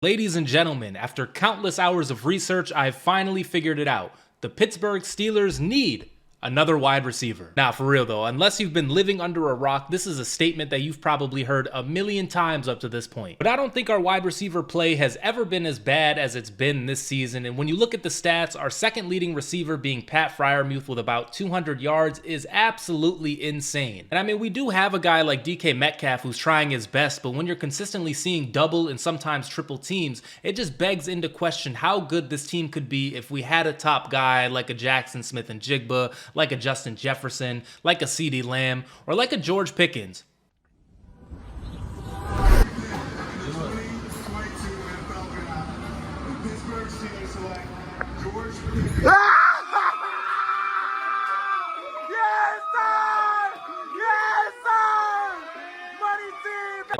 Ladies and gentlemen, after countless hours of research, I've finally figured it out. The Pittsburgh Steelers need another wide receiver. Now, for real though, unless you've been living under a rock, this is a statement that you've probably heard a million times up to this point. But I don't think our wide receiver play has ever been as bad as it's been this season. And when you look at the stats, our second leading receiver being Pat Freiermuth with about 200 yards is absolutely insane. And I mean, we do have a guy like DK Metcalf who's trying his best, but when you're consistently seeing double and sometimes triple teams, it just begs into question how good this team could be if we had a top guy like a Jackson Smith and Jigba, like a Justin Jefferson, like a CeeDee Lamb, or like a George Pickens.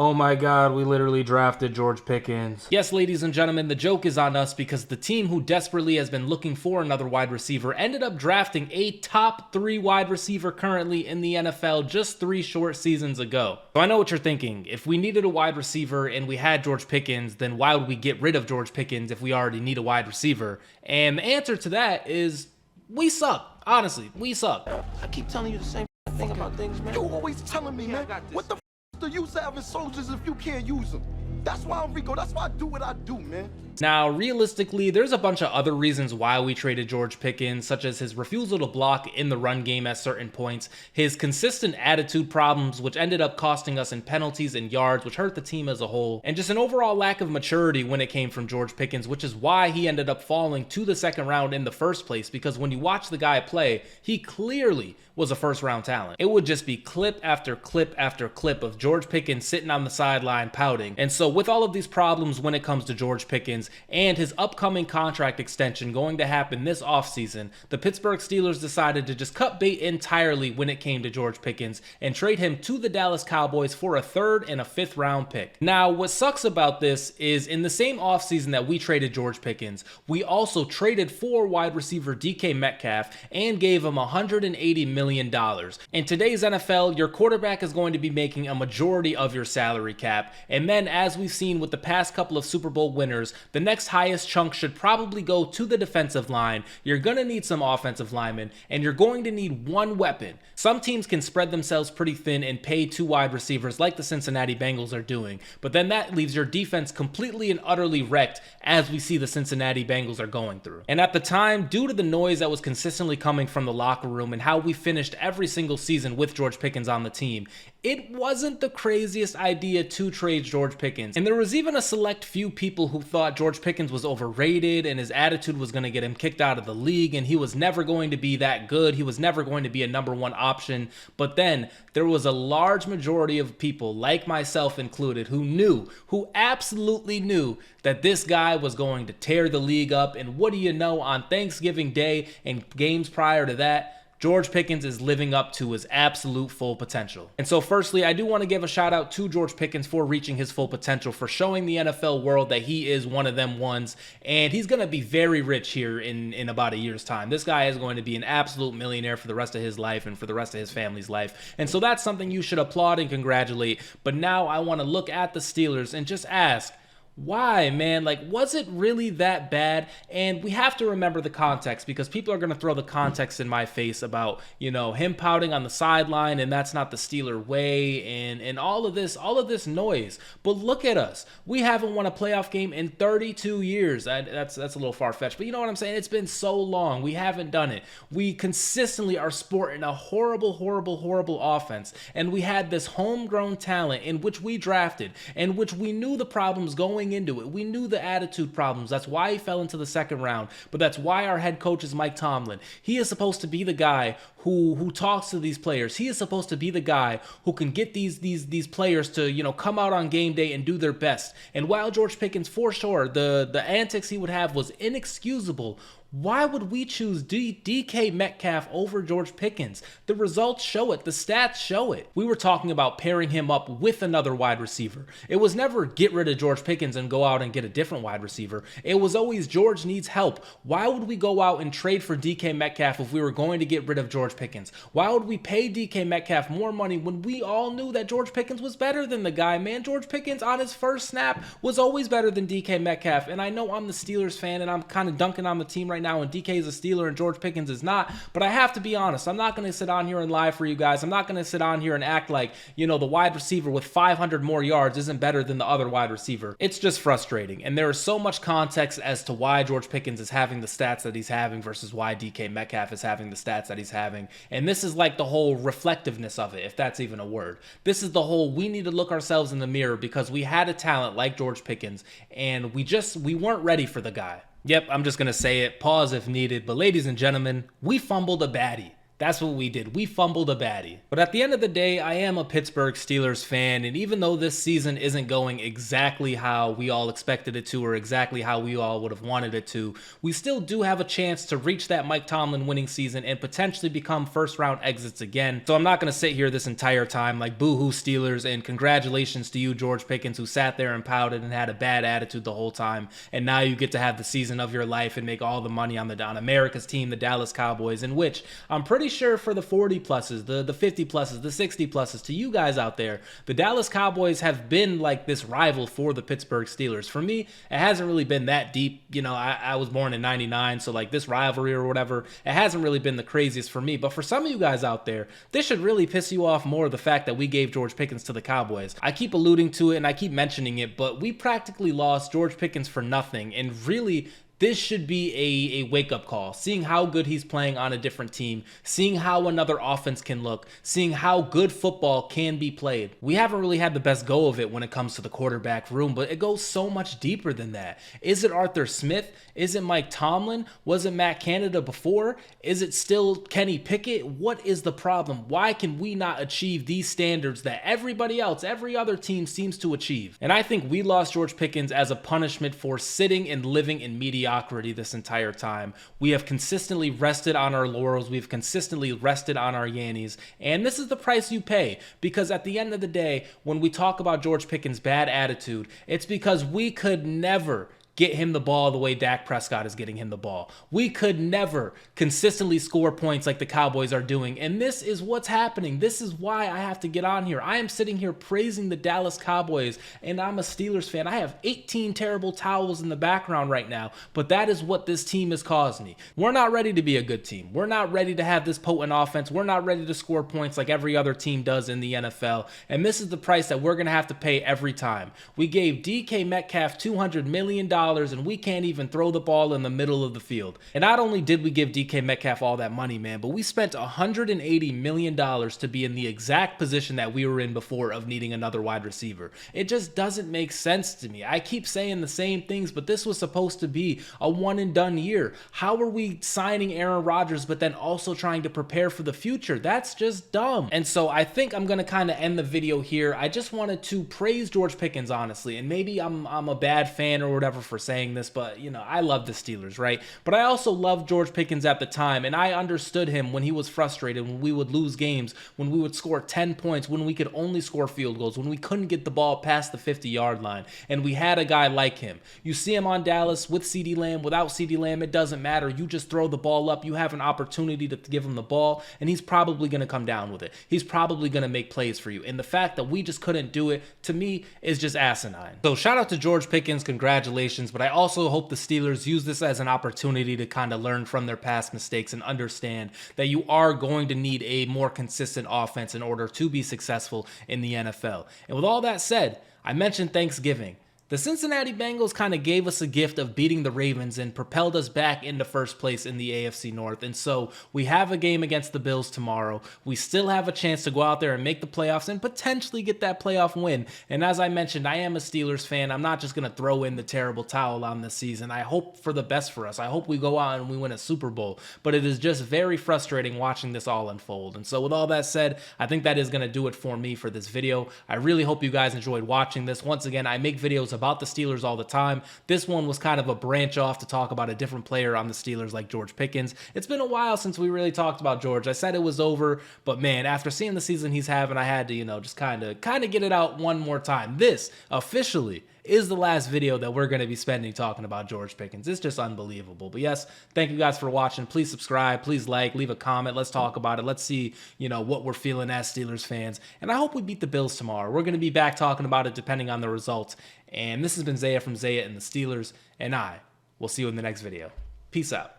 Oh my god, we literally drafted George Pickens. Yes, ladies and gentlemen, the joke is on us because the team who desperately has been looking for another wide receiver ended up drafting a top 3 wide receiver currently in the NFL just 3 short seasons ago. So I know what you're thinking. If we needed a wide receiver and we had George Pickens, then why would we get rid of George Pickens if we already need a wide receiver? And the answer to that is we suck. Honestly, we suck. I keep telling you the same thing about things, man. You always telling me, man, what the the use of having soldiers if you can't use them? That's why I'm Rico. That's why I do what I do, man. Now, realistically, there's a bunch of other reasons why we traded George Pickens, such as his refusal to block in the run game at certain points, his consistent attitude problems, which ended up costing us in penalties and yards, which hurt the team as a whole, and just an overall lack of maturity when it came from George Pickens, which is why he ended up falling to the second round in the first place, because when you watch the guy play, he clearly was a first-round talent. It would just be clip after clip after clip of George Pickens sitting on the sideline pouting. And so with all of these problems when it comes to George Pickens and his upcoming contract extension going to happen this offseason, the Pittsburgh Steelers decided to just cut bait entirely when it came to George Pickens and trade him to the Dallas Cowboys for a 3rd and a 5th round pick. Now, what sucks about this is in the same offseason that we traded George Pickens, we also traded for wide receiver DK Metcalf and gave him $180 million. In today's NFL, your quarterback is going to be making a majority of your salary cap, and then as we've seen with the past couple of Super Bowl winners, the next highest chunk should probably go to the defensive line. You're going to need some offensive linemen, and you're going to need one weapon. Some teams can spread themselves pretty thin and pay 2 wide receivers like the Cincinnati Bengals are doing, but then that leaves your defense completely and utterly wrecked, as we see the Cincinnati Bengals are going through. And at the time, due to the noise that was consistently coming from the locker room and how we finished every single season with George Pickens on the team, it wasn't the craziest idea to trade George Pickens. And there was even a select few people who thought George Pickens was overrated and his attitude was going to get him kicked out of the league and he was never going to be that good. He was never going to be a number 1 option. But then there was a large majority of people, like myself included, who absolutely knew that this guy was going to tear the league up. And what do you know, on Thanksgiving Day and games prior to that, George Pickens is living up to his absolute full potential. And so firstly, I do want to give a shout out to George Pickens for reaching his full potential, for showing the NFL world that he is one of them ones, and he's going to be very rich here in about a year's time. This guy is going to be an absolute millionaire for the rest of his life and for the rest of his family's life. And so that's something you should applaud and congratulate. But now I want to look at the Steelers and just ask, why, man? Like, was it really that bad? And we have to remember the context, because people are going to throw the context in my face about, you know, him pouting on the sideline and that's not the Steeler way and all of this noise. But look at us. We haven't won a playoff game in 32 years. That's a little far-fetched, but you know what I'm saying? It's been so long. We haven't done it. We consistently are sporting a horrible offense. And we had this homegrown talent in which we drafted, in which we knew the problems going into it. We knew the attitude problems. That's why he fell into the second round. But that's why our head coach is Mike Tomlin. He is supposed to be the guy who talks to these players. He is supposed to be the guy who can get these players to, you know, come out on game day and do their best. And while George Pickens, for sure, the antics he would have was inexcusable, Why would we choose DK Metcalf over George Pickens? The results show it. The stats show it. We were talking about pairing him up with another wide receiver. It was never get rid of George Pickens and go out and get a different wide receiver. It was always George needs help. Why would we go out and trade for DK Metcalf if we were going to get rid of George Pickens? Why would we pay DK Metcalf more money when we all knew that George Pickens was better than the guy, man? George Pickens on his first snap was always better than DK Metcalf. And I know I'm the Steelers fan and I'm kind of dunking on the team right now, and DK is a Steeler and George Pickens is not, but I have to be honest. I'm not going to sit on here and lie for you guys. I'm not going to sit on here and act like, you know, the wide receiver with 500 more yards isn't better than the other wide receiver. It's just frustrating, and there is so much context as to why George Pickens is having the stats that he's having versus why DK Metcalf is having the stats that he's having. And this is like the whole reflectiveness of it, if that's even a word. This is the whole, we need to look ourselves in the mirror because we had a talent like George Pickens and we weren't ready for the guy. Yep, I'm just going to say it, pause if needed, but ladies and gentlemen, we fumbled a baddie. That's what we did. We fumbled a baddie. But at the end of the day, I am a Pittsburgh Steelers fan, and even though this season isn't going exactly how we all expected it to or exactly how we all would have wanted it to, we still do have a chance to reach that Mike Tomlin winning season and potentially become first-round exits again. So I'm not going to sit here this entire time like boo-hoo Steelers, and congratulations to you, George Pickens, who sat there and pouted and had a bad attitude the whole time, and now you get to have the season of your life and make all the money on America's team, the Dallas Cowboys, in which I'm pretty sure for the 40 pluses, the 50 pluses, the 60 pluses, to you guys out there, the Dallas Cowboys have been like this rival for the Pittsburgh Steelers. For me, it hasn't really been that deep. You know, I was born in 99, so like this rivalry or whatever, it hasn't really been the craziest for me. But for some of you guys out there, this should really piss you off more, the fact that we gave George Pickens to the Cowboys. I keep alluding to it and I keep mentioning it, but we practically lost George Pickens for nothing, and really, this should be a wake-up call, seeing how good he's playing on a different team, seeing how another offense can look, seeing how good football can be played. We haven't really had the best go of it when it comes to the quarterback room, but it goes so much deeper than that. Is it Arthur Smith? Is it Mike Tomlin? Was it Matt Canada before? Is it still Kenny Pickett? What is the problem? Why can we not achieve these standards that everybody else, every other team seems to achieve? And I think we lost George Pickens as a punishment for sitting and living in mediocrity this entire time. We have consistently rested on our laurels. We've consistently rested on our yannies. And this is the price you pay, because at the end of the day, when we talk about George Pickens' bad attitude, it's because we could never get him the ball the way Dak Prescott is getting him the ball. We could never consistently score points like the Cowboys are doing, and this is what's happening. This is why I have to get on here. I am sitting here praising the Dallas Cowboys, and I'm a Steelers fan. I have 18 terrible towels in the background right now, but that is what this team has caused me. We're not ready to be a good team. We're not ready to have this potent offense. We're not ready to score points like every other team does in the NFL, and this is the price that we're going to have to pay every time. We gave DK Metcalf $200 million, and we can't even throw the ball in the middle of the field. And not only did we give DK Metcalf all that money, man, but we spent $180 million to be in the exact position that we were in before of needing another wide receiver. It just doesn't make sense to me. I keep saying the same things, but this was supposed to be a one and done year. How are we signing Aaron Rodgers but then also trying to prepare for the future? That's just dumb. And so I think I'm going to kind of end the video here. I just wanted to praise George Pickens, honestly, and maybe I'm a bad fan or whatever for saying this, but you know, I love the Steelers, right? But I also loved George Pickens at the time, and I understood him when he was frustrated, when we would lose games, when we would score 10 points, when we could only score field goals, when we couldn't get the ball past the 50-yard line, and we had a guy like him. You see him on Dallas with CeeDee Lamb, without CeeDee Lamb, it doesn't matter. You just throw the ball up, you have an opportunity to give him the ball, and he's probably going to come down with it. He's probably going to make plays for you, and the fact that we just couldn't do it, to me, is just asinine. So shout out to George Pickens, congratulations, but I also hope the Steelers use this as an opportunity to kind of learn from their past mistakes and understand that you are going to need a more consistent offense in order to be successful in the NFL. And with all that said, I mentioned Thanksgiving. The Cincinnati Bengals kind of gave us a gift of beating the Ravens and propelled us back into first place in the AFC North. And so we have a game against the Bills tomorrow. We still have a chance to go out there and make the playoffs and potentially get that playoff win. And as I mentioned, I am a Steelers fan. I'm not just going to throw in the terrible towel on this season. I hope for the best for us. I hope we go out and we win a Super Bowl. But it is just very frustrating watching this all unfold. And so with all that said, I think that is going to do it for me for this video. I really hope you guys enjoyed watching this. Once again, I make videos about the Steelers all the time. This one was kind of a branch off to talk about a different player on the Steelers like George Pickens. It's been a while since we really talked about George. I said it was over, but man, after seeing the season he's having, I had to, you know, just kind of get it out one more time. This officially is the last video that we're going to be spending talking about George Pickens. It's just unbelievable. But yes, thank you guys for watching. Please subscribe, please like, leave a comment. Let's talk about it. Let's see, you know, what we're feeling as Steelers fans. And I hope we beat the Bills tomorrow. We're going to be back talking about it depending on the results. And this has been Zaya from Zaya and the Steelers, and I will see you in the next video. Peace out.